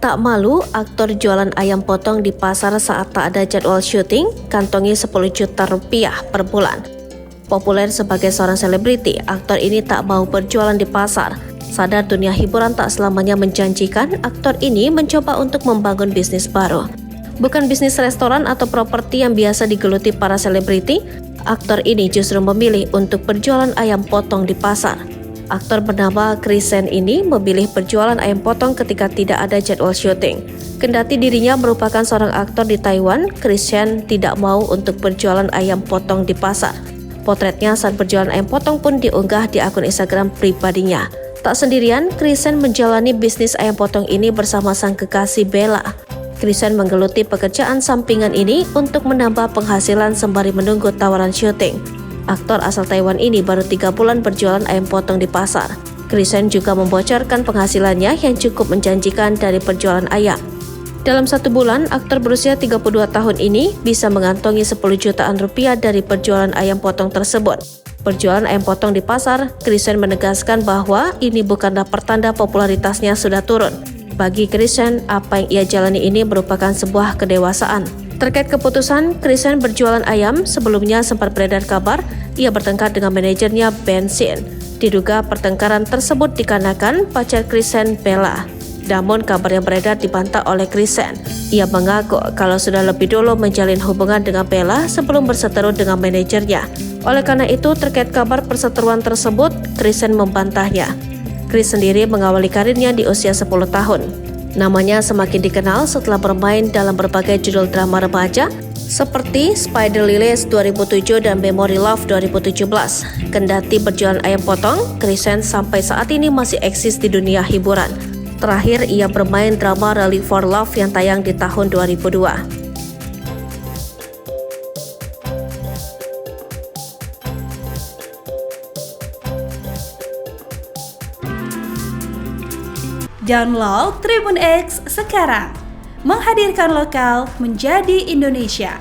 Tak malu, aktor jualan ayam potong di pasar saat tak ada jadwal syuting, kantongi 10 juta rupiah per bulan. Populer sebagai seorang selebriti, aktor ini tak mau berjualan di pasar. Sadar dunia hiburan tak selamanya menjanjikan, aktor ini mencoba untuk membangun bisnis baru. Bukan bisnis restoran atau properti yang biasa digeluti para selebriti, aktor ini justru memilih untuk berjualan ayam potong di pasar. Aktor bernama Krisen ini memilih berjualan ayam potong ketika tidak ada jadwal syuting. Kendati dirinya merupakan seorang aktor di Taiwan, Krisen tidak mau untuk berjualan ayam potong di pasar. Potretnya saat berjualan ayam potong pun diunggah di akun Instagram pribadinya. Tak sendirian, Krisen menjalani bisnis ayam potong ini bersama sang kekasih Bella. Krisen menggeluti pekerjaan sampingan ini untuk menambah penghasilan sembari menunggu tawaran syuting. Aktor asal Taiwan ini baru 3 bulan berjualan ayam potong di pasar. Krisen juga membocorkan penghasilannya yang cukup menjanjikan dari penjualan ayam. Dalam 1 bulan, aktor berusia 32 tahun ini bisa mengantongi 10 jutaan rupiah dari penjualan ayam potong tersebut. Berjualan ayam potong di pasar, Krisen menegaskan bahwa ini bukanlah pertanda popularitasnya sudah turun. Bagi Krisen, apa yang ia jalani ini merupakan sebuah kedewasaan. Terkait keputusan Krisen berjualan ayam, sebelumnya sempat beredar kabar ia bertengkar dengan manajernya Ben Sin. Diduga pertengkaran tersebut dikarenakan pacar Krisen, Bella. Namun kabar yang beredar dibantah oleh Krisen. Ia mengaku kalau sudah lebih dulu menjalin hubungan dengan Bella sebelum berseteru dengan manajernya. Oleh karena itu, terkait kabar perseteruan tersebut, Krisen membantahnya. Kris sendiri mengawali karirnya di usia 10 tahun. Namanya semakin dikenal setelah bermain dalam berbagai judul drama remaja seperti Spider Lily's 2007 dan Memory Love 2017. Kendati berjualan ayam potong, Krisen sampai saat ini masih eksis di dunia hiburan. Terakhir, ia bermain drama Rally for Love yang tayang di tahun 2002. Download Tribun X sekarang, menghadirkan lokal menjadi Indonesia.